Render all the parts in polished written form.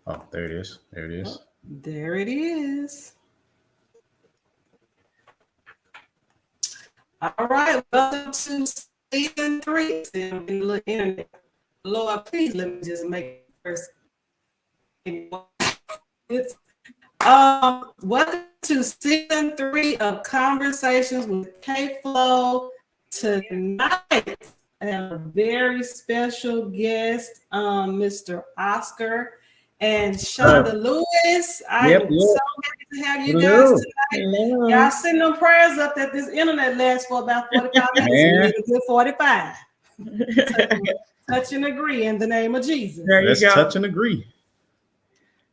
Oh, there it is. There it is. Oh, there it is. All right, welcome to season 3. Internet. Lord, please let me just make it first. It's, welcome to season 3 of Conversations with KFLO. Tonight, I have a very special guest, Mr. Oscar and Shanda Lewis. I am so happy to have you guys Hello. tonight. Hello. Y'all send them prayers up that this internet lasts for about 45 minutes. We need a good 45. Touch and agree in the name of Jesus. There you Let's go. touch and agree.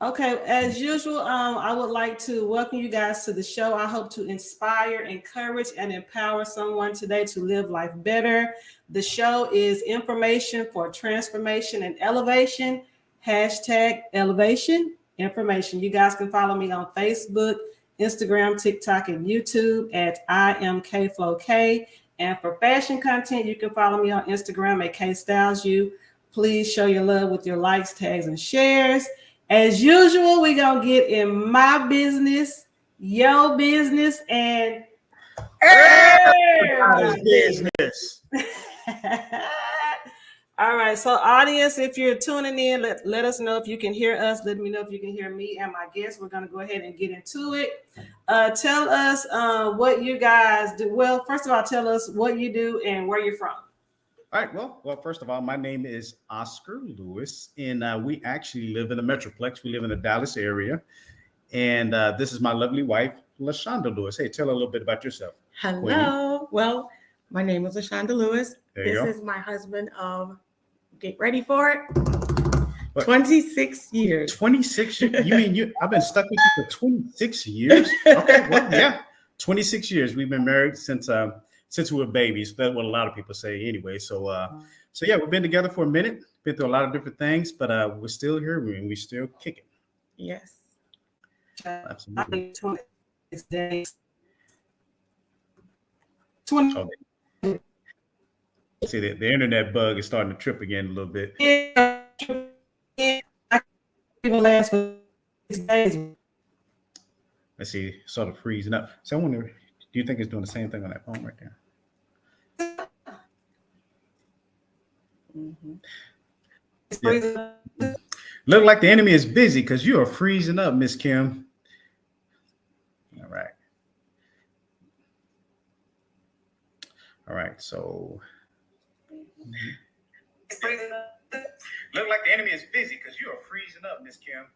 Okay, as usual, I would like to welcome you guys to the show. I hope to inspire, encourage, and empower someone today to live life better. The show is information for transformation and elevation. Hashtag elevation information. You guys can follow me on Facebook, Instagram, TikTok, and YouTube at I am KFLOK. And for fashion content, you can follow me on Instagram at KStylesU. Please show your love with your likes, tags, and shares. As usual, we're going to get in my business, your business, and everybody's business. All right. So, audience, if you're tuning in, let us know if you can hear us. Let me know if you can hear me and my guests. We're going to go ahead and get into it. Tell us what you guys do. Well, first of all, tell us what you do and where you're from. All right. Well, first of all, my name is Oscar Lewis, and we actually live in the Metroplex. We live in the Dallas area, and this is my lovely wife, Shanda Lewis. Hey, tell her a little bit about yourself. Hello. Well, my name is Shanda Lewis. There you This go. is my husband of, get ready for it, What? 26 years. 26 years? You mean I've been stuck with you for 26 years? Okay, well, yeah, 26 years. We've been married since we were babies. That's what a lot of people say anyway. So yeah, we've been together for a minute, been through a lot of different things, but we're still here and we're still kicking. Yes. Absolutely. 26 days. 20. Oh, see, the internet bug is starting to trip again a little bit. I even last for 6 days. Let's see, sort of freezing up. So I wonder, do you think it's doing the same thing on that phone right there? Mm-hmm. Yeah. Look like the enemy is busy because you are freezing up, Miss Kim. All right. All right, so. Look like the enemy is busy because you are freezing up, Miss Kim.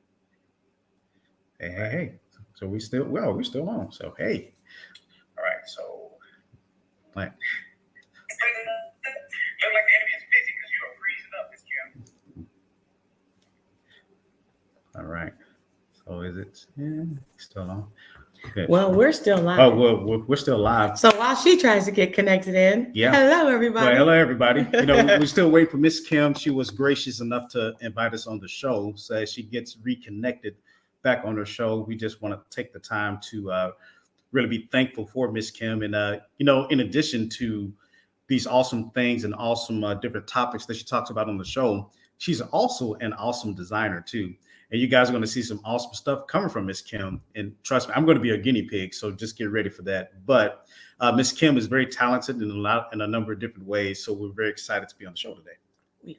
Hey. So we're still on. So hey. All right, so like. Look like the enemy is busy because you are freezing up, Miss Kim. All right. So is it still on? Good. Well, we're still live. Oh, well, we're still live. So while she tries to get connected in, hello, everybody. Well, hello, everybody. We're still waiting for Miss Kim. She was gracious enough to invite us on the show. So as she gets reconnected back on her show, we just want to take the time to really be thankful for Miss Kim. And, in addition to these awesome things and awesome different topics that she talks about on the show, she's also an awesome designer, too. And you guys are going to see some awesome stuff coming from Miss Kim. And trust me, I'm going to be a guinea pig, so just get ready for that. But Miss Kim is very talented in a number of different ways. So we're very excited to be on the show today. We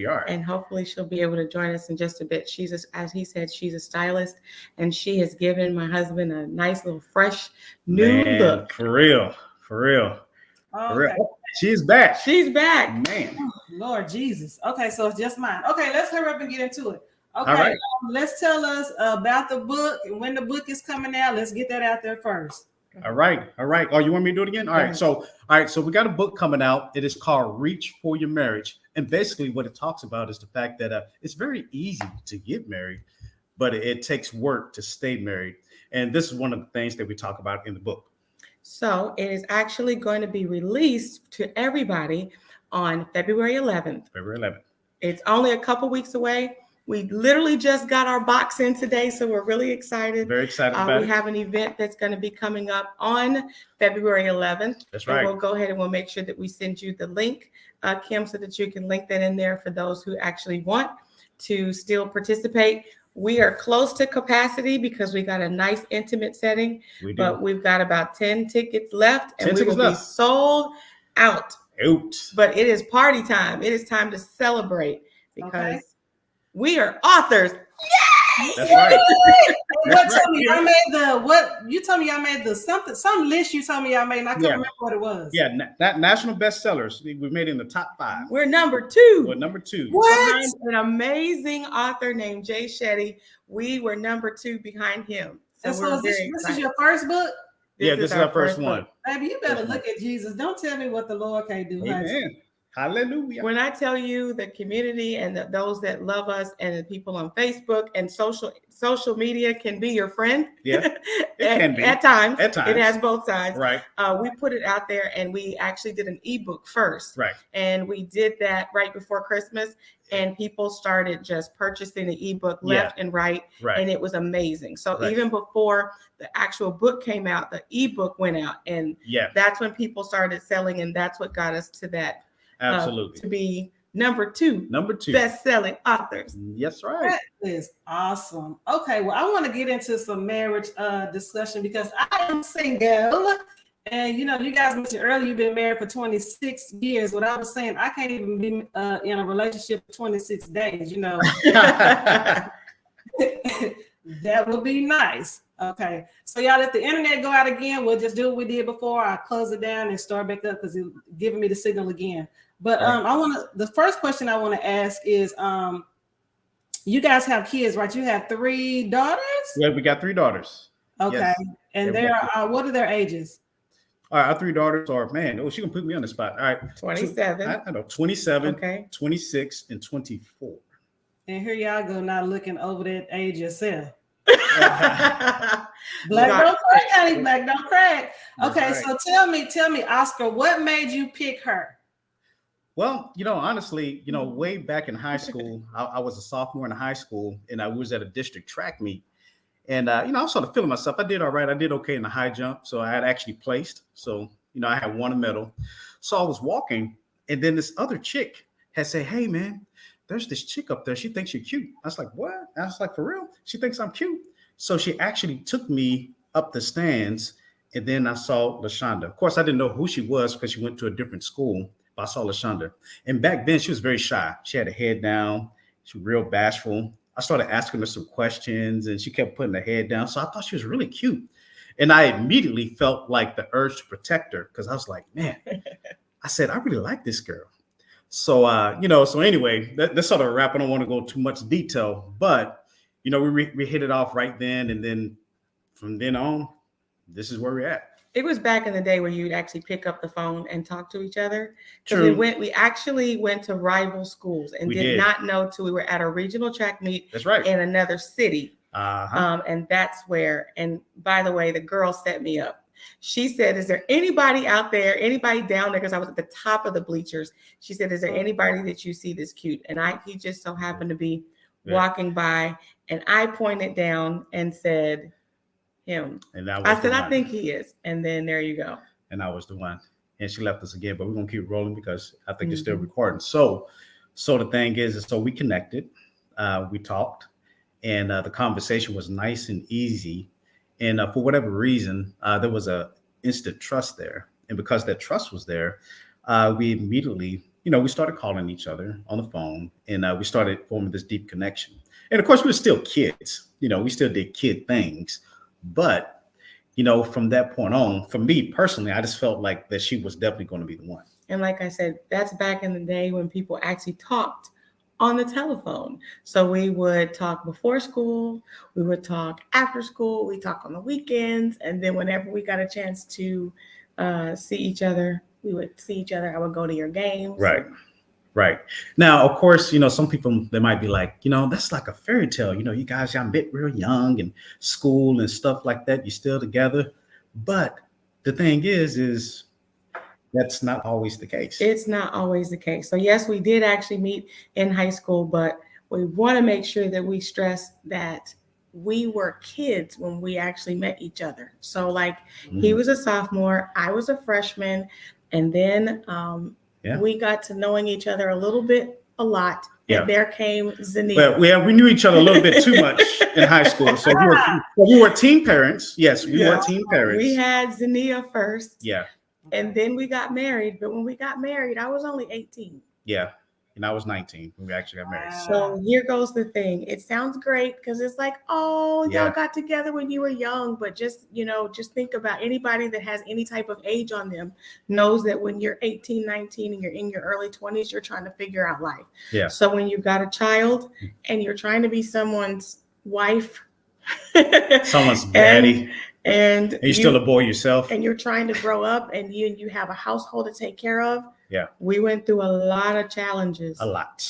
are. are. And hopefully she'll be able to join us in just a bit. As he said, she's a stylist, and she has given my husband a nice little fresh new look. For real. Okay. She's back. Man. Oh, Lord Jesus. Okay, so it's just mine. Okay, let's hurry up and get into it. Okay, All right. Let's tell us about the book and when the book is coming out. Let's get that out there first. All right. Oh, you want me to do it again? All right. So we got a book coming out. It is called Reach for Your Marriage. And basically what it talks about is the fact that it's very easy to get married, but it takes work to stay married. And this is one of the things that we talk about in the book. So it is actually going to be released to everybody on February 11th. It's only a couple weeks away. We literally just got our box in today, so we're really excited. Very excited about it. We have an event that's going to be coming up on February 11th. That's right. And we'll go ahead and we'll make sure that we send you the link, Kim, so that you can link that in there for those who actually want. to still participate. We are close to capacity because we got a nice intimate setting, but we've got about 10 tickets left and we will be sold out. But it is party time. It is time to celebrate because we are authors. Yay! That's right. Tell me, y'all made you told me y'all made some list you told me y'all made and I couldn't remember what it was. Yeah, national bestsellers. We made it in the top 5. We're number 2. We're number 2. What? Behind an amazing author named Jay Shetty. We were number 2 behind him. So this is your first book? This is our first one. Baby, you better look at Jesus. Don't tell me what the Lord can't do. Amen. Hallelujah. When I tell you the community and those that love us and the people on Facebook and social media can be your friend. Yeah, it can be. At times. At times. It has both sides. Right. We put it out there and we actually did an ebook first. Right. And we did that right before Christmas and people started just purchasing the ebook left and right. And it was amazing. So even before the actual book came out, the ebook went out and that's when people started selling and that's what got us to that. Absolutely. To be number 2 best-selling authors. Yes, right. That is awesome. Okay, well, I want to get into some marriage discussion because I am single. And, you guys mentioned earlier you've been married for 26 years. What I was saying, I can't even be in a relationship for 26 days, That would be nice. Okay, so y'all, if the internet go out again, we'll just do what we did before. I'll close it down and start back up because it's giving me the signal again. But the first question I want to ask is, you guys have kids, right? You have 3 daughters? Yeah, we got 3 daughters. Okay, yes. And what are their ages? All right, our 3 daughters are, she gonna put me on the spot. All right. 27. I know, 27, 26, and 24. And here y'all go now looking over that age yourself. Black don't crack, honey. Black don't crack. Okay, so tell me, Oscar, what made you pick her? Well, honestly, way back in high school, I was a sophomore in high school, and I was at a district track meet. And, I was sort of feeling myself. I did all right. I did okay in the high jump. So I had actually placed. So, I had won a medal. So I was walking, and then this other chick had said, "Hey, man, there's this chick up there. She thinks you're cute." I was like, "What?" I was like, "For real? She thinks I'm cute?" So she actually took me up the stands, and then I saw LaShonda. Of course, I didn't know who she was because she went to a different school. I saw LaShonda. And back then she was very shy. She had her head down. She was real bashful. I started asking her some questions and she kept putting her head down. So I thought she was really cute. And I immediately felt like the urge to protect her because I was like, man, I said, I really like this girl. So, so anyway, that's sort of a wrap. I don't want to go too much detail, but, we hit it off right then. And then from then on, this is where we're at. It was back in the day where you'd actually pick up the phone and talk to each other. True. We actually went to rival schools and did not know till we were at a regional track meet. That's right. In another city. And that's where, and by the way, the girl set me up. She said, "Is there anybody out there, anybody down there?" Because I was at the top of the bleachers. She said, "Is there anybody that you see that's cute?" And he just so happened to be walking by and I pointed down and said, him. And I said, I think he is. And then there you go. And I was the one. And she left us again, but we're going to keep rolling because I think it's still recording. So the thing is so we connected, we talked, and the conversation was nice and easy. And for whatever reason, there was a instant trust there. And because that trust was there, we immediately, we started calling each other on the phone and we started forming this deep connection. And of course, we were still kids, we still did kid things. But, from that point on, for me personally, I just felt like that she was definitely going to be the one. And like I said, that's back in the day when people actually talked on the telephone. So we would talk before school, we would talk after school, we talk on the weekends. And then whenever we got a chance to see each other, we would see each other. I would go to your games. Right. Now, of course, some people, they might be like, that's like a fairy tale. You guys got met real young and school and stuff like that. You're still together. But the thing is that's not always the case. It's not always the case. So yes, we did actually meet in high school, but we want to make sure that we stress that we were kids when we actually met each other. So he was a sophomore, I was a freshman, and then we got to knowing each other a lot Yeah. And there came Zania. Well, we knew each other a little bit too much in high school. So we were teen parents. Yes, we were teen parents. We had Zania first. Yeah. And then we got married. But when we got married, I was only 18. Yeah. And I was 19 when we actually got married. So here goes the thing. It sounds great because it's like, oh, Yeah. y'all got together when you were young. But just think about anybody that has any type of age on them knows that when you're 18, 19, and you're in your early 20s, you're trying to figure out life. Yeah. So when you've got a child and you're trying to be someone's wife, someone's daddy, and you're still a boy yourself, and you're trying to grow up, and you have a household to take care of. Yeah. We went through a lot of challenges. A lot.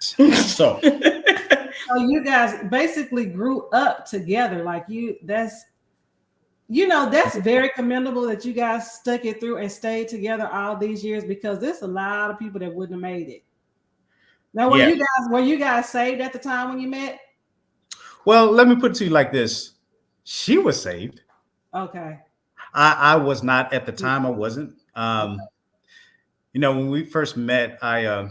So you guys basically grew up together. Like that's very commendable that you guys stuck it through and stayed together all these years, because there's a lot of people that wouldn't have made it. Now, were you guys saved at the time when you met? Well, let me put it to you like this. She was saved. Okay. I was not at the time. I wasn't. When we first met, of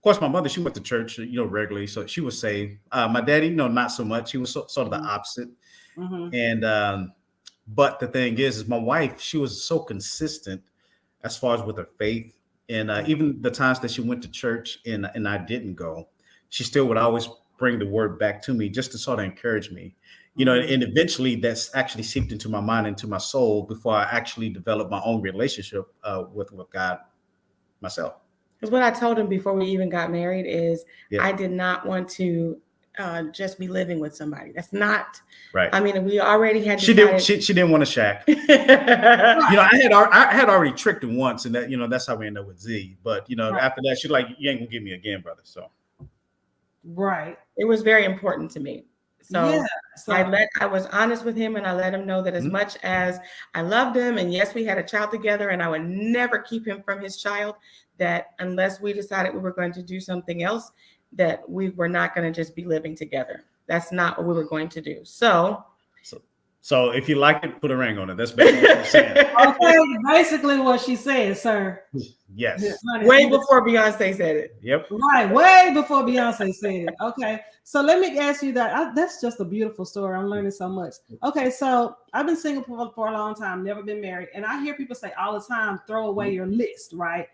course, my mother, she went to church, regularly. So she was saved. My daddy, not so much. He was sort of the opposite. Mm-hmm. And, but the thing is my wife, she was so consistent as far as with her faith. And even the times that she went to church and I didn't go, she still would always bring the word back to me just to sort of encourage me. And eventually that's actually seeped into my mind, into my soul, before I actually developed my own relationship with God myself. Because what I told him before we even got married is I did not want to just be living with somebody. That's not right. I mean, we already had. She didn't want to shack. I had already tricked her once, and that that's how we ended up with Z. But after that, she's like, "You ain't gonna get me again, brother." So, right. It was very important to me. So, I was honest with him, and I let him know that as much as I loved him, and yes, we had a child together, and I would never keep him from his child, that unless we decided we were going to do something else, that we were not going to just be living together. That's not what we were going to do. So if you like it, put a ring on it. That's basically what she's saying. Okay, basically what she said, sir. Yes. Way before Beyonce said it. Yep. Right, way before Beyonce said it. Okay, so let me ask you that. That's just a beautiful story. I'm learning so much. Okay, so I've been single for a long time, never been married, and I hear people say all the time, "Throw away your list," right?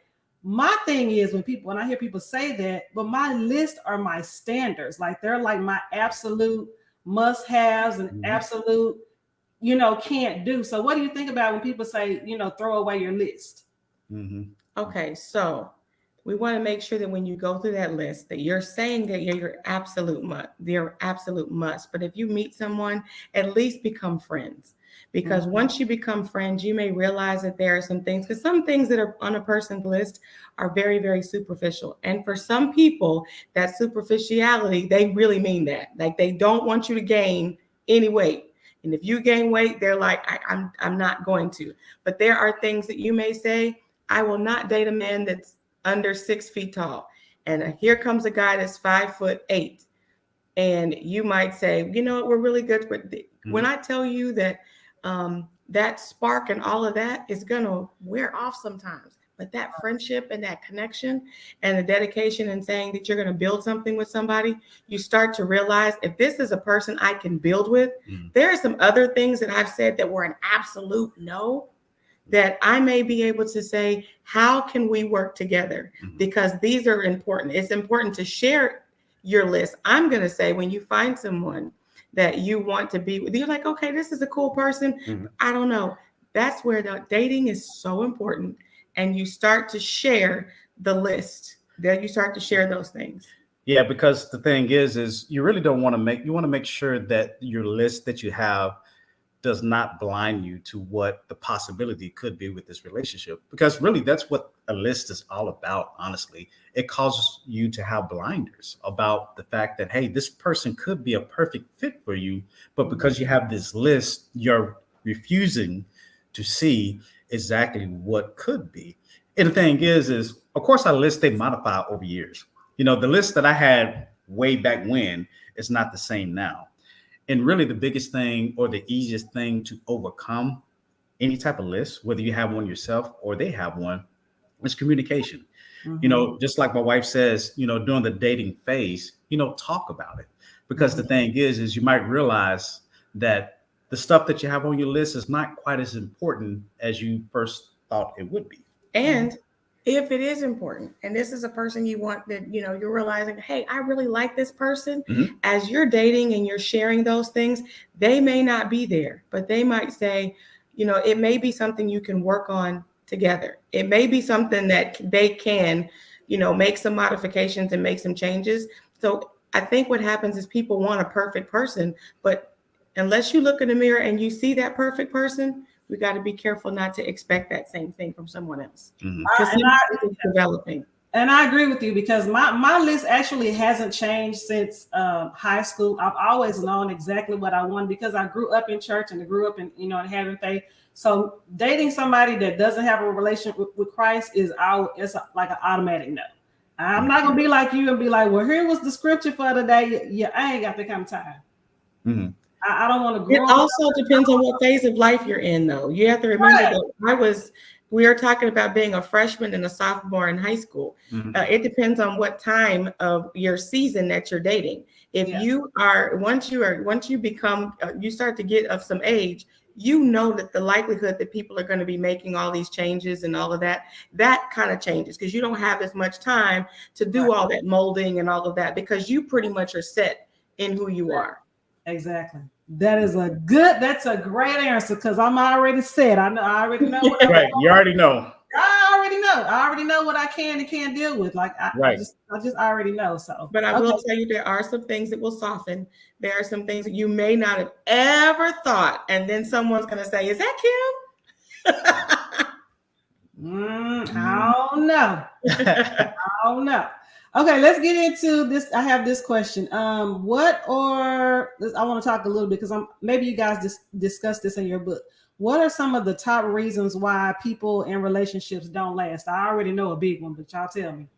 My thing is when I hear people say that, but my list are my standards. Like they're like my absolute must-haves and absolute, can't do. So what do you think about when people say, throw away your list? Mm-hmm. Okay, so we want to make sure that when you go through that list, that you're saying that you're your absolute must. But if you meet someone, at least become friends. Because once you become friends, you may realize that there are some things, because some things that are on a person's list are very, very superficial. And for some people, that superficiality, they really mean that. Like they don't want you to gain any weight. And if you gain weight, they're like, I'm not going to. But there are things that you may say, I will not date a man that's under 6 feet tall. And here comes a guy that's 5'8". And you might say, you know what, we're really good. When I tell you that that spark and all of that is going to wear off sometimes. But that friendship and that connection and the dedication and saying that you're going to build something with somebody, you start to realize if this is a person I can build with, there are some other things that I've said that were an absolute no, that I may be able to say, how can we work together? Because these are important. It's important to share your list. I'm going to say when you find someone that you want to be with, you're like, okay, this is a cool person. I don't know. That's where the dating is so important. And you start to share the list, that you start to share those things. Yeah, because the thing is you really don't want to make sure that your list that you have does not blind you to what the possibility could be with this relationship. Because really that's what a list is all about, honestly. It causes you to have blinders about the fact that, hey, this person could be a perfect fit for you, but because you have this list, you're refusing to see exactly what could be. And the thing is of course our list, they modify over years. The list that I had way back when is not the same now. And really the biggest thing or the easiest thing to overcome any type of list, whether you have one yourself or they have one, is communication. You know, just like my wife says, you know, during the dating phase, you know, talk about it. Because the thing is you might realize that the stuff that you have on your list is not quite as important as you first thought it would be. And if it is important, and this is a person you want that, you know, you're realizing, hey, I really like this person. As you're dating and you're sharing those things, they may not be there, but they might say, you know, it may be something you can work on together. It may be something that they can, you know, make some modifications and make some changes. So I think what happens is people want a perfect person, but unless you look in the mirror and you see that perfect person, we got to be careful not to expect that same thing from someone else. Because it's developing. And I agree with you, because my list actually hasn't changed since high school. I've always known exactly what I want, because I grew up in church and I grew up in, you know, in having faith. So dating somebody that doesn't have a relationship with Christ it's like an automatic no. I'm not gonna be like you and be like, well, here was the scripture for today. Yeah, I ain't got that kind of time. I don't want to grow. It also depends on what phase of life you're in, though. You have to remember that we are talking about being a freshman and a sophomore in high school. It depends on what time of your season that you're dating. If you are, once you become, you start to get of some age, you know that the likelihood that people are going to be making all these changes and all of that kind of changes, because you don't have as much time to do all that molding and all of that, because you pretty much are set in who you are. Exactly. That's a great answer, because I'm already set. I already know. Right. You already know. I already know what I can and can't deal with. Like I just already know. So, but I will tell you, there are some things that will soften. There are some things that you may not have ever thought, and then someone's going to say, "Is that Kim?" I don't know. I don't know. Okay, let's get into this. I have this question. I want to talk a little bit, because maybe you guys discussed this in your book. What are some of the top reasons why people in relationships don't last? I already know a big one, but y'all tell me.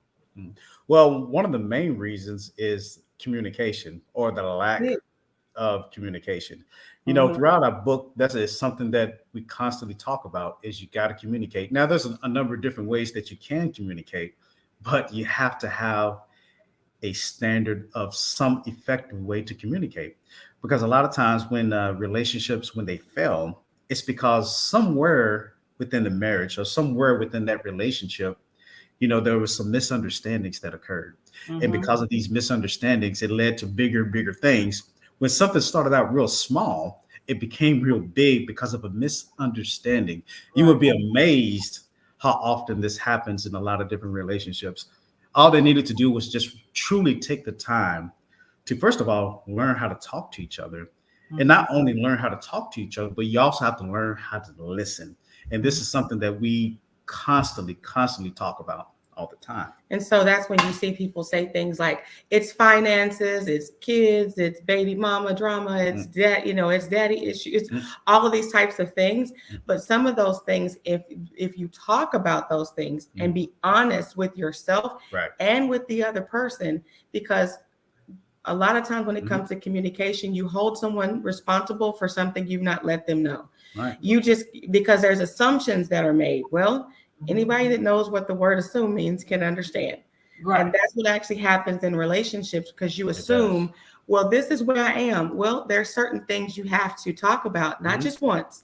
Well, one of the main reasons is communication, or the lack of communication. You know, throughout our book, that is something that we constantly talk about, is you got to communicate. Now, there's a number of different ways that you can communicate, but you have to have a standard of some effective way to communicate. Because a lot of times when relationships, when they fail, it's because somewhere within the marriage or somewhere within that relationship, you know, there were some misunderstandings that occurred. And because of these misunderstandings, it led to bigger things. When something started out real small, it became real big because of a misunderstanding. You would be amazed how often this happens in a lot of different relationships. All they needed to do was just truly take the time to, first of all, learn how to talk to each other. And not only learn how to talk to each other, but you also have to learn how to listen. And this is something that we constantly talk about all the time. And so that's when you see people say things like, it's finances, it's kids, it's baby mama drama, it's it's daddy issues, it's all of these types of things. But some of those things, if you talk about those things and be honest with yourself and with the other person, because a lot of times when it comes to communication, you hold someone responsible for something you've not let them know. You just, because there's assumptions that are made. Well, anybody that knows what the word assume means can understand. And that's what actually happens in relationships, because you assume, well, this is where I am. Well, there are certain things you have to talk about, not just once,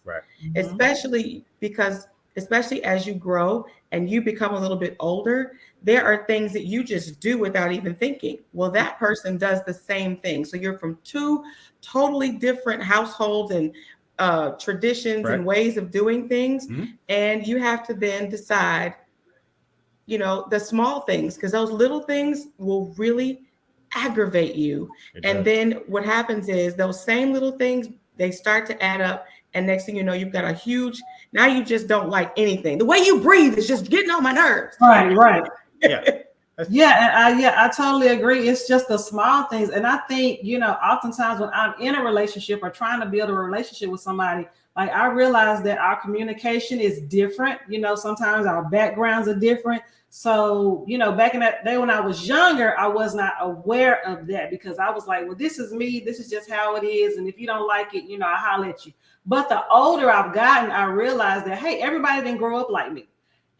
especially as you grow and you become a little bit older, there are things that you just do without even thinking. Well, that person does the same thing. So you're from two totally different households and traditions and ways of doing things. And you have to then decide, you know, the small things, because those little things will really aggravate you. Then what happens is those same little things, they start to add up. And next thing you know, you've got a huge, now you just don't like anything. The way you breathe is just getting on my nerves. Right. I totally agree. It's just the small things. And I think, you know, oftentimes when I'm in a relationship or trying to build a relationship with somebody, like I realize that our communication is different. You know, sometimes our backgrounds are different. So, you know, back in that day when I was younger, I was not aware of that, because I was like, well, this is me. This is just how it is. And if you don't like it, you know, I'll holler at you. But the older I've gotten, I realized that, hey, everybody didn't grow up like me.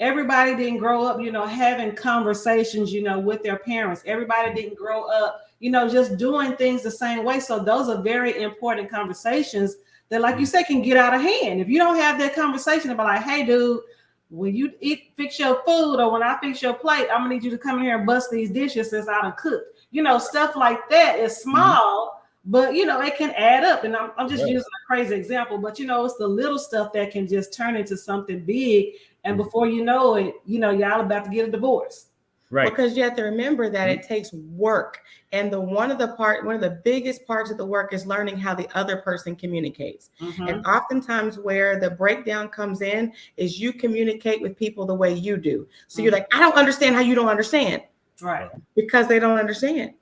everybody didn't grow up, having conversations, with their parents. Everybody didn't grow up, just doing things the same way. So those are very important conversations that, like you said, can get out of hand. If you don't have that conversation about like, hey, dude, when you fix your food, or when I fix your plate, I'm gonna need you to come in here and bust these dishes since I done cooked. Stuff like that is small, but it can add up. And I'm just using a crazy example, but it's the little stuff that can just turn into something big. And before you know it, y'all about to get a divorce. Right. Because you have to remember that it takes work. And one of the biggest parts of the work is learning how the other person communicates. And oftentimes where the breakdown comes in is you communicate with people the way you do. So you're like, I don't understand how you don't understand. Right. Because they don't understand.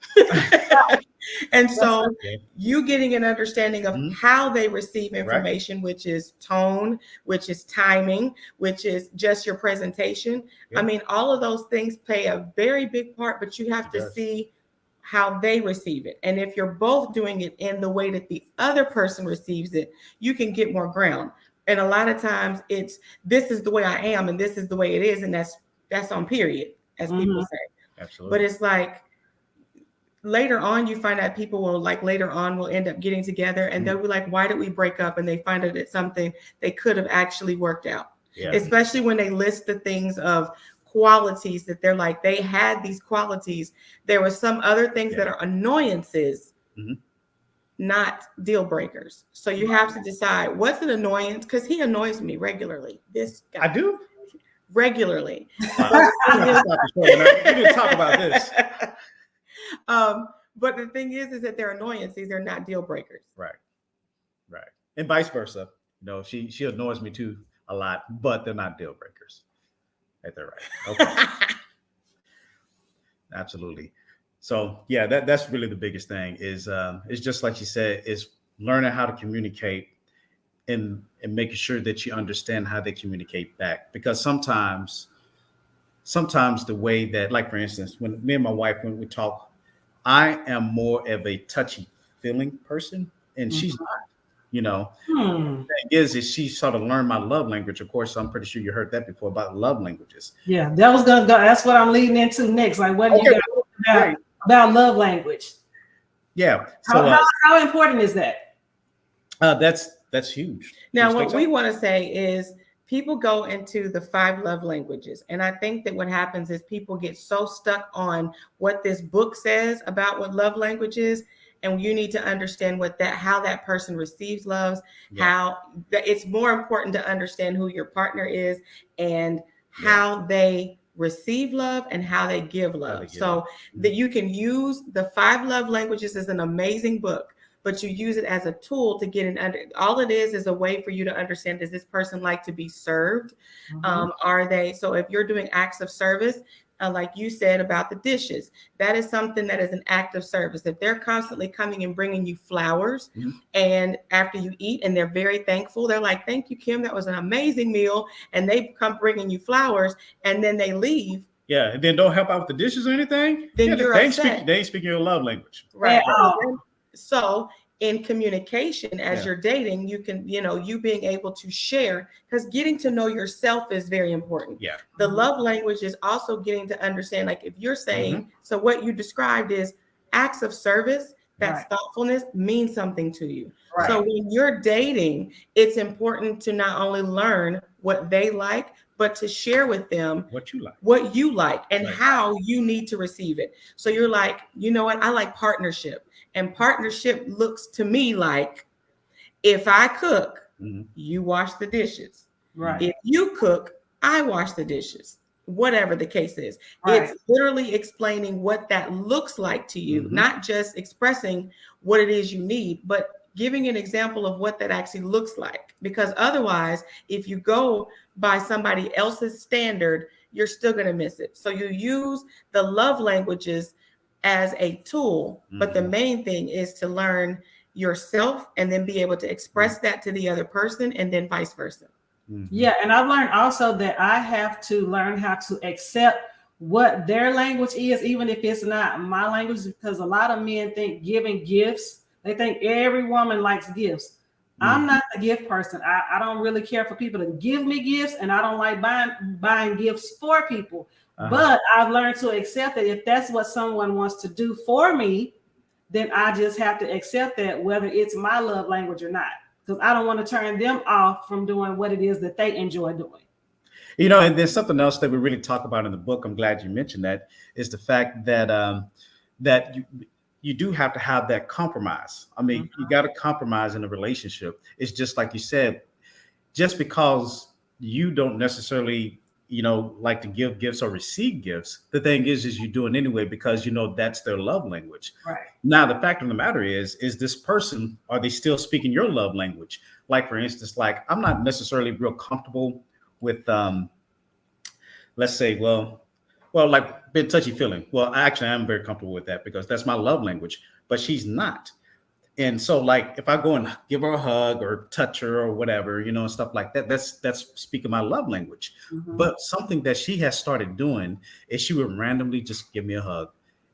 And so you getting an understanding of how they receive information, which is tone, which is timing, which is just your presentation. I mean, all of those things play a very big part, but you have to see how they receive it. And if you're both doing it in the way that the other person receives it, you can get more ground. And a lot of times it's, this is the way I am and this is the way it is. And that's on period, as people say. Absolutely. But it's like, later on, you find out people will end up getting together and they'll be like, why did we break up? And they find out it's something they could have actually worked out. Yeah. Especially when they list the things of qualities that they're like, they had these qualities. There were some other things that are annoyances, not deal breakers. So you have to decide what's an annoyance, because he annoys me regularly. This guy. I do? Regularly. We didn't talk about this. But the thing is that they're annoyances, they're not deal breakers. Right. And vice versa. She annoys me too a lot, but they're not deal breakers. Right there, right. Okay. Absolutely. So yeah, that's really the biggest thing is just like you said, is learning how to communicate and making sure that you understand how they communicate back. Because sometimes the way that, like for instance, when me and my wife, when we talk, I am more of a touchy feeling person and she's not, The thing is she sort of learned my love language. Of course, I'm pretty sure you heard that before about love languages. Yeah, that was gonna go. That's what I'm leading into next. Like, what do you got about love language? Yeah. So how important is that? That's huge. Now, what we want to say is people go into the 5 love languages. And I think that what happens is people get so stuck on what this book says about what love language is. And you need to understand how that person receives love, how it's more important to understand who your partner is and how they receive love and how they give love. So that you can use the 5 love languages is an amazing book, but you use it as a tool to get all it is a way for you to understand, does this person like to be served? So if you're doing acts of service, like you said about the dishes, that is something that is an act of service. If they're constantly coming and bringing you flowers and after you eat and they're very thankful, they're like, thank you, Kim, that was an amazing meal. And they come bringing you flowers and then they leave. Yeah, and then don't help out with the dishes or anything. Then you're upset. They ain't speaking your love language. Right. So in communication, as you're dating, you can, you being able to share, because getting to know yourself is very important. Yeah. The love language is also getting to understand, like if you're saying, so what you described is acts of service, that's thoughtfulness means something to you. Right. So when you're dating, it's important to not only learn what they like, but to share with them what you like and how you need to receive it. So you're like, you know what? I like partnership. And partnership looks to me like, if I cook, you wash the dishes. Right. If you cook, I wash the dishes. Whatever the case is. Right. It's literally explaining what that looks like to you, not just expressing what it is you need, but giving an example of what that actually looks like. Because otherwise, if you go by somebody else's standard, you're still going to miss it. So you use the love languages as a tool, but the main thing is to learn yourself and then be able to express that to the other person and then vice versa. Yeah, and I've learned also that I have to learn how to accept what their language is, even if it's not my language, because a lot of men think giving gifts, they think every woman likes gifts. I'm not the gift person. I don't really care for people to give me gifts, and I don't like buying gifts for people. But I've learned to accept that if that's what someone wants to do for me, then I just have to accept that, whether it's my love language or not, because I don't want to turn them off from doing what it is that they enjoy doing. You know, and there's something else that we really talk about in the book. I'm glad you mentioned that, is the fact that that you do have to have that compromise. I mean, you got to compromise in a relationship. It's just like you said, just because you don't necessarily, like to give gifts or receive gifts, the thing is you do it anyway because that's their love language. Right. Now, the fact of the matter is this person, are they still speaking your love language? Like, for instance, like I'm not necessarily real comfortable with, let's say, like bit touchy feeling. Well, actually, I'm very comfortable with that because that's my love language, but she's not. And so, like, if I go and give her a hug or touch her or whatever, and stuff like that, that's speaking my love language. But something that she has started doing is she would randomly just give me a hug.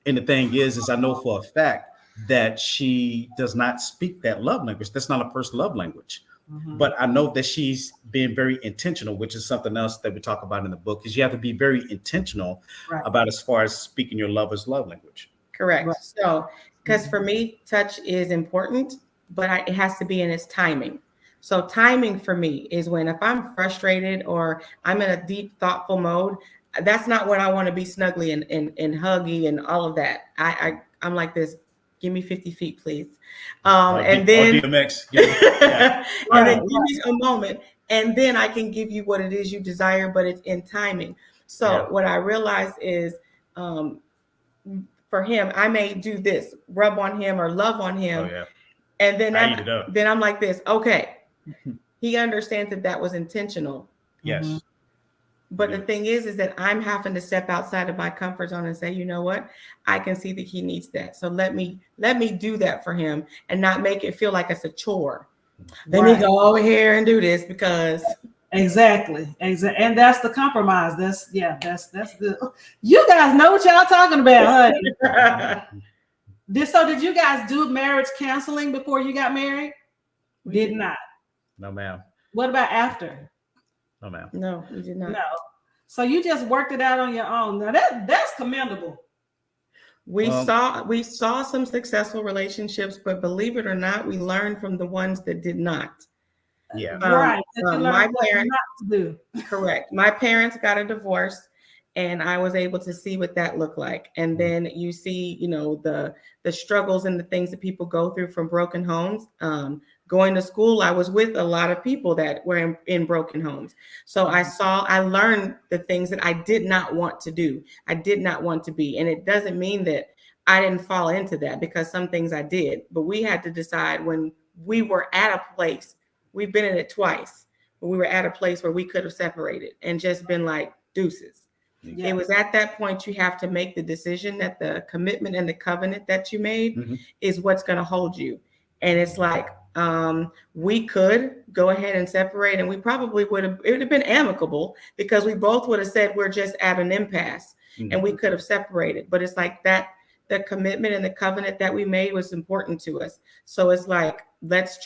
And the thing is I know for a fact that she does not speak that love language. That's not a first love language. But I know that she's being very intentional, which is something else that we talk about in the book, is you have to be very intentional about as far as speaking your lover's love language. Correct. Right. So, because for me, touch is important, but it has to be in its timing. So timing for me is when if I'm frustrated or I'm in a deep, thoughtful mode, that's not when I want to be snuggly and huggy and all of that. I'm like this. Give me 50 feet, please. And then DMX. And then give me a moment, and then I can give you what it is you desire, but it's in timing. So what I realized is for him, I may do this, rub on him or love on him. And then I'm like this. Okay. He understands that was intentional. Yes. But the thing is that I'm having to step outside of my comfort zone and say, you know what? I can see that he needs that. So let me do that for him and not make it feel like it's a chore. Let me go over here and do this because exactly. And that's the compromise. That's good. You guys know what y'all talking about, honey. Did you guys do marriage counseling before you got married? We did not. No, ma'am. What about after? No, ma'am. No, we did not. No. So you just worked it out on your own. Now that's commendable. We saw some successful relationships, but believe it or not, we learned from the ones that did not. Yeah. Right. My parents not to do. Correct. My parents got a divorce, and I was able to see what that looked like. And then you see, the struggles and the things that people go through from broken homes. Going to school, I was with a lot of people that were in broken homes. So I learned the things that I did not want to do. I did not want to be. And it doesn't mean that I didn't fall into that, because some things I did. But we had to decide when we were at a place, we've been in it twice, but we were at a place where we could have separated and just been like deuces. Yeah. It was at that point you have to make the decision that the commitment and the covenant that you made is what's going to hold you. And it's like, we could go ahead and separate, and we probably it would have been amicable because we both would have said we're just at an impasse and we could have separated. But it's like that, the commitment and the covenant that we made was important to us. So it's like, let's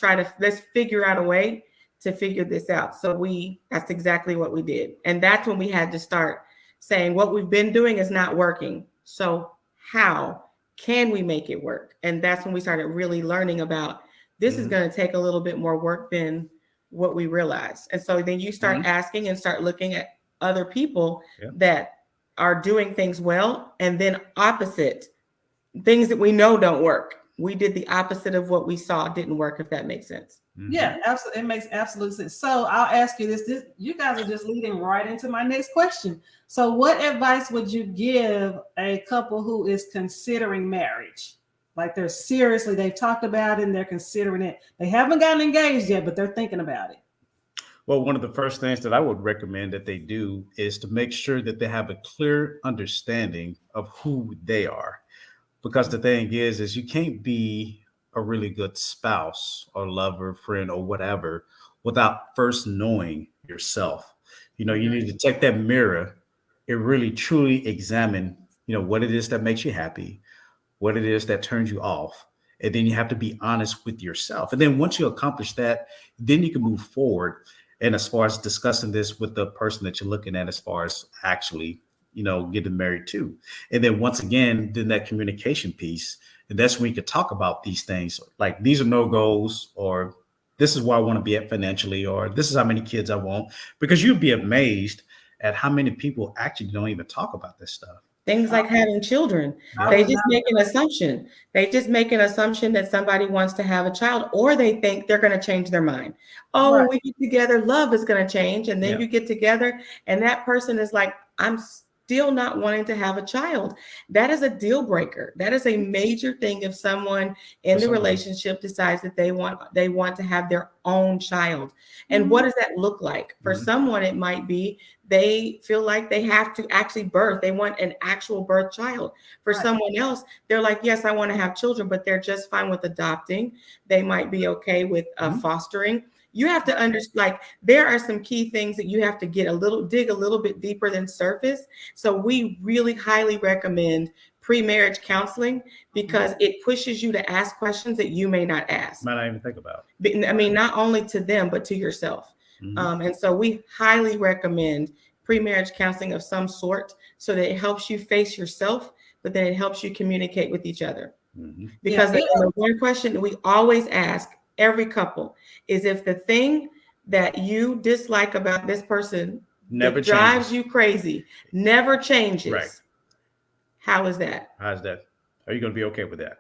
figure out a way to figure this out. So that's exactly what we did. And that's when we had to start saying what we've been doing is not working. So how can we make it work? And that's when we started really learning about this is going to take a little bit more work than what we realized. And so then you start asking and start looking at other people that are doing things well, and then opposite things that we know don't work. We did the opposite of what we saw didn't work, if that makes sense. Yeah, absolutely. It makes absolute sense. So I'll ask you this. You guys are just leading right into my next question. So what advice would you give a couple who is considering marriage? Like they've talked about it and they're considering it. They haven't gotten engaged yet, but they're thinking about it. Well, one of the first things that I would recommend that they do is to make sure that they have a clear understanding of who they are. Because the thing is you can't be a really good spouse or lover, friend, or whatever without first knowing yourself. You need to take that mirror and really truly examine, what it is that makes you happy, what it is that turns you off, And then you have to be honest with yourself. And then once you accomplish that, then you can move forward. And as far as discussing this with the person that you're looking at, as far as actually, getting married to. And then once again, then that communication piece. And that's when you could talk about these things. Like, these are no goals, or this is where I want to be at financially, or this is how many kids I want. Because you'd be amazed at how many people actually don't even talk about this stuff. Things like having children. They just make an assumption. They just make an assumption that somebody wants to have a child, or they think they're going to change their mind. Oh, when we get together, love is going to change. And then you get together and that person is like, I'm still not wanting to have a child. That is a deal breaker. That is a major thing if someone in the relationship decides that they want to have their own child. And what does that look like? For someone, it might be they feel like they have to actually birth. They want an actual birth child. For someone else, they're like, yes, I want to have children, but they're just fine with adopting. They might be okay with fostering. You have to understand, like, there are some key things that you have to dig a little bit deeper than surface. So we really highly recommend pre-marriage counseling, because it pushes you to ask questions that you may not ask. Might not even think about. I mean, not only to them, but to yourself. And so we highly recommend pre-marriage counseling of some sort, so that it helps you face yourself, but then it helps you communicate with each other. Because the one question that we always ask every couple is, if the thing that you dislike about this person never drives you crazy, never changes. Right. How is that? How's that? Are you going to be okay with that?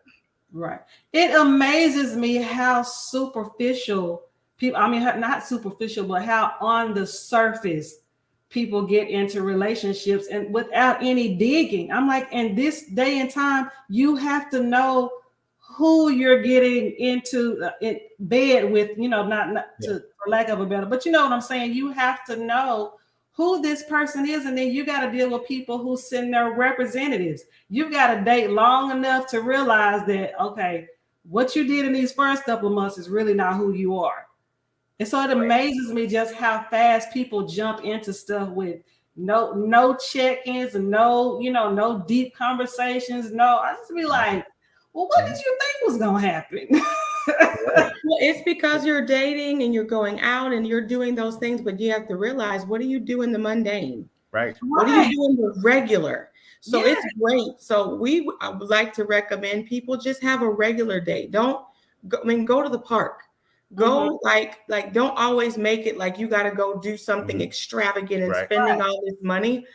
Right. It amazes me how superficial people, I mean, not superficial, but how on the surface people get into relationships and without any digging. I'm like, in this day and time, you have to know who you're getting into in bed with, for lack of a better, but you know what I'm saying? You have to know who this person is, and then you got to deal with people who send their representatives. You've got to date long enough to realize that, okay, what you did in these first couple of months is really not who you are. And so it amazes me just how fast people jump into stuff with no check-ins and no deep conversations. No, I just be like, well, what did you think was going to happen? Well, it's because you're dating and you're going out and you're doing those things, but you have to realize, what do you do in the mundane? Right. What do you do in the regular? So it's great. So I would like to recommend people just have a regular day. Go to the park. Go like don't always make it like you got to go do something extravagant and spending all this money.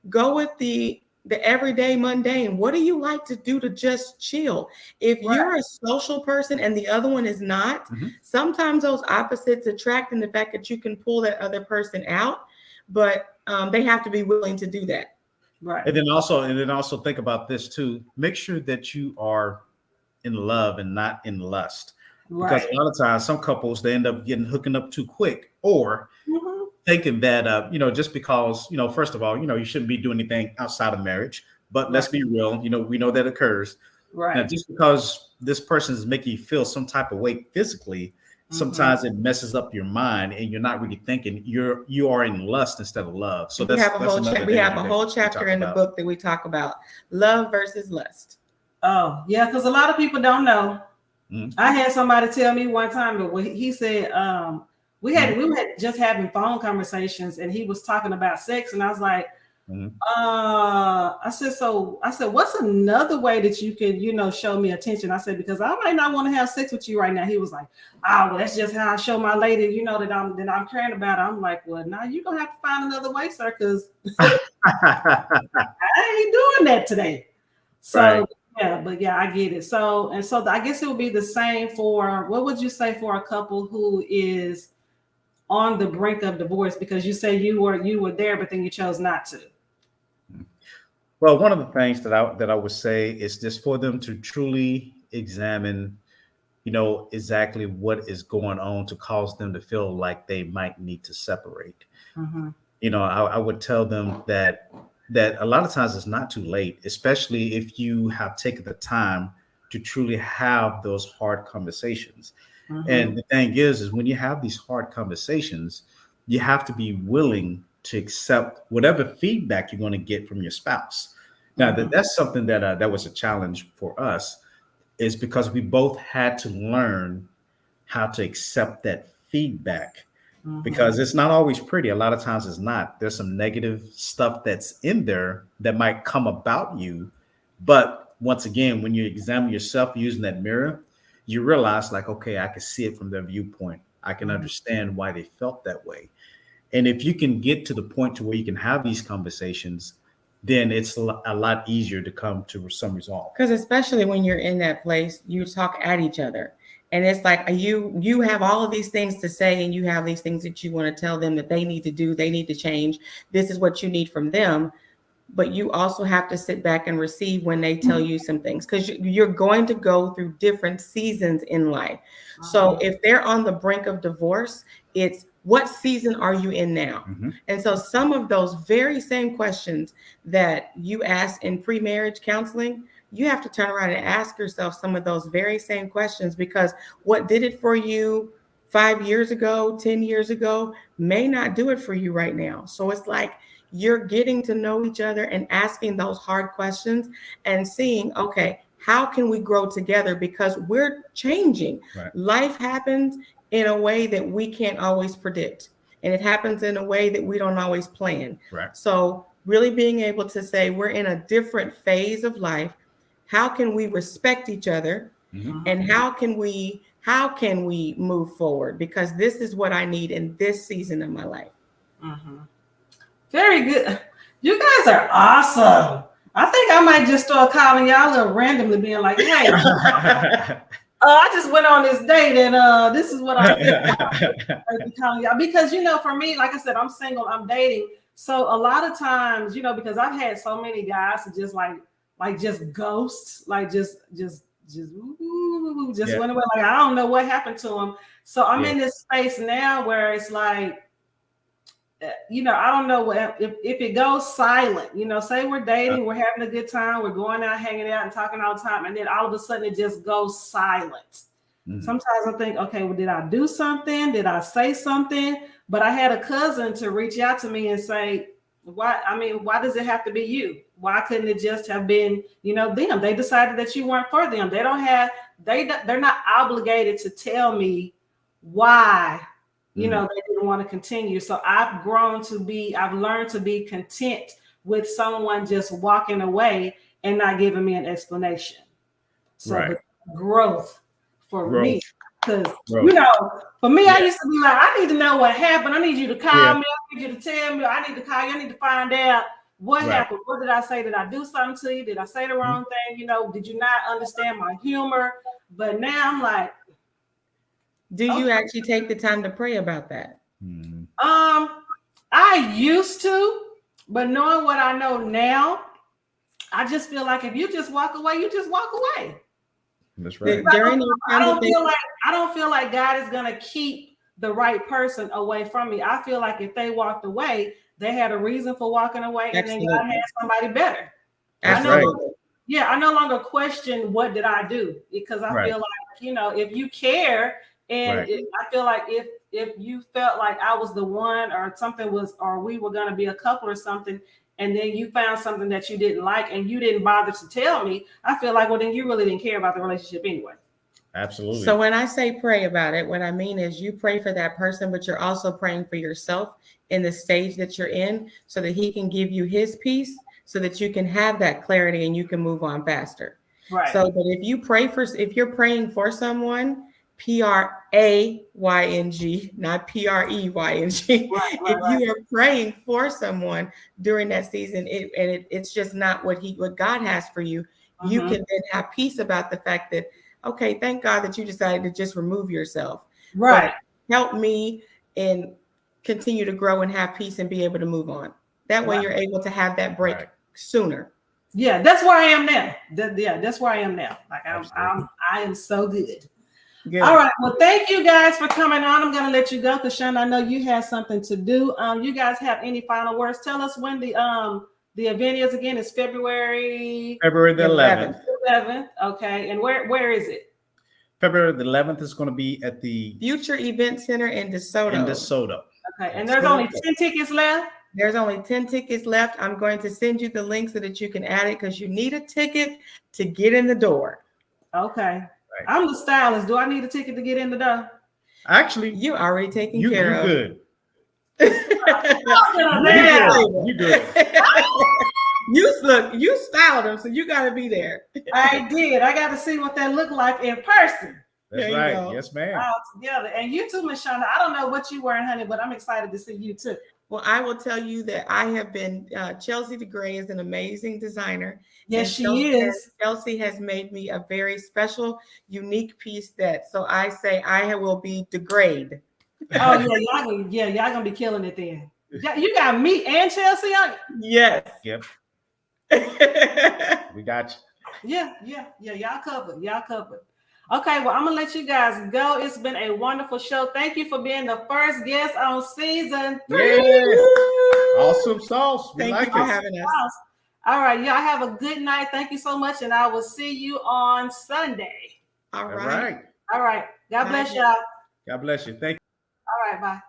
Go with the everyday mundane. What do you like to do to just chill? If you're a social person and the other one is not, sometimes those opposites attract in the fact that you can pull that other person out, but they have to be willing to do that. Right. And then also think about this too. Make sure that you are in love and not in lust. Because a lot of times some couples, they end up hooking up too quick, or thinking that, just because, first of all, you shouldn't be doing anything outside of marriage, but let's be real, we know that occurs. Right. Now, just because this person is making you feel some type of way physically, sometimes it messes up your mind and you're not really thinking. You are in lust instead of love. So we have a whole chapter in the book that we talk about love versus lust. Oh, yeah, because a lot of people don't know. I had somebody tell me one time that he said we were just having phone conversations and he was talking about sex, and I was like, I said, what's another way that you can, show me attention? I said, because I might not want to have sex with you right now. He was like, well, that's just how I show my lady, that I'm caring about her. I'm like, well, now you're gonna have to find another way, sir, because I ain't doing that today. So yeah, I get it. So I guess it would be the same for, what would you say for a couple who is on the brink of divorce, because you say you were there, but then you chose not to? Well, one of the things that I would say is just for them to truly examine, exactly what is going on to cause them to feel like they might need to separate. I would tell them that a lot of times it's not too late, especially if you have taken the time to truly have those hard conversations. And the thing is when you have these hard conversations, you have to be willing to accept whatever feedback you're going to get from your spouse. Now, that's something that was a challenge for us. is because we both had to learn how to accept that feedback, because it's not always pretty. A lot of times it's not. There's some negative stuff that's in there that might come about you. But once again, when you examine yourself using that mirror, you realize like, okay, I can see it from their viewpoint. I can understand why they felt that way. And if you can get to the point to where you can have these conversations, then it's a lot easier to come to some resolve. Because especially when you're in that place, you talk at each other. And it's like you have all of these things to say, and you have these things that you want to tell them that they need to do, they need to change. This is what you need from them. But you also have to sit back and receive when they tell you some things, because you're going to go through different seasons in life. So if they're on the brink of divorce, it's what season are you in now? And so some of those very same questions that you ask in pre-marriage counseling, you have to turn around and ask yourself some of those very same questions, because what did it for you 5 years ago, 10 years ago, may not do it for you right now. So it's like you're getting to know each other and asking those hard questions and seeing, okay, how can we grow together? Because we're changing. Right. Life happens in a way that we can't always predict. And it happens in a way that we don't always plan. Right. So really being able to say we're in a different phase of life. How can we respect each other? And how can we move forward? Because this is what I need in this season of my life. Very good. You guys are awesome. I think I might just start calling y'all up randomly, being like, hey, I just went on this date, and this is what I'm calling y'all. Because, for me, like I said, I'm single, I'm dating. So a lot of times, because I've had so many guys who just like just ghosts, like just went away. Like, I don't know what happened to them. So I'm in this space now where it's like, I don't know what if it goes silent, say we're dating, we're having a good time, we're going out, hanging out and talking all the time, and then all of a sudden it just goes silent. Sometimes I think, okay, well, did I do something? Did I say something? But I had a cousin to reach out to me and say, why does it have to be you? Why couldn't it just have been, them? They decided that you weren't for them. They're not obligated to tell me why, they didn't want to continue. So I've learned to be content with someone just walking away and not giving me an explanation. So the growth for me, because, for me, I used to be like, I need to know what happened. I need you to call me. I need you to tell me. I need to call you. I need to find out what happened. What did I say? Did I do something to you? Did I say the wrong thing? Did you not understand my humor? But now I'm like, do you actually take the time to pray about that? I used to, but knowing what I know now, I just feel like if you just walk away, you just walk away. That's right. I don't feel like God is gonna keep the right person away from me. I feel like if they walked away, they had a reason for walking away, and then God had somebody better. That's I no longer question what did I do, because I feel like, if you care, and I feel like if you felt like I was the one, or something was, or we were going to be a couple or something, and then you found something that you didn't like and you didn't bother to tell me, I feel like, well, then you really didn't care about the relationship anyway. Absolutely. So when I say pray about it, what I mean is you pray for that person, but you're also praying for yourself in the stage that you're in, so that he can give you his peace, so that you can have that clarity and you can move on faster. Right. So that if you're praying for someone, PRAYNG, not PREYNG. If you are praying for someone during that season, it's just not what God has for you. You can then have peace about the fact that, okay, thank God that you decided to just remove yourself. Right. But help me and continue to grow and have peace and be able to move on. That way you're able to have that break sooner. Yeah, that's where I am now. That's where I am now. Like I am so good. Good. All right. Well, thank you guys for coming on. I'm going to let you go because Shanda, I know you have something to do. You guys have any final words? Tell us when the event is again. It's February the 11th. 11th. Okay. And where is it? February the 11th is going to be at the Future Event Center in DeSoto. Okay. And there's only 10 tickets left. There's only 10 tickets left. I'm going to send you the link so that you can add it, because you need a ticket to get in the door. Okay. I'm the stylist. Do I need a ticket to get in the door? Actually, You already taken you care of. Good. You good. You styled them, so you got to be there. I did. I got to see what that looked like in person. That's right. Yes, ma'am. All together. And you too, Miss Shanda. I don't know what you wearing, honey, but I'm excited to see you too. Well, I will tell you that I have been, Chelsea DeGray is an amazing designer. Yes, she is. Chelsea has made me a very special, unique piece so I say I will be degrade. Oh, y'all gonna be killing it then. You got me and Chelsea on it? Yes. Yep. We got you. Yeah. Y'all covered. Okay, well, I'm gonna let you guys go. It's been a wonderful show. Thank you for being the first guest on season 3. Yeah. Awesome sauce. Thank you for having us. All right, y'all have a good night. Thank you so much, and I will see you on Sunday. All right. God bless y'all. God bless you. Thank you. All right, bye.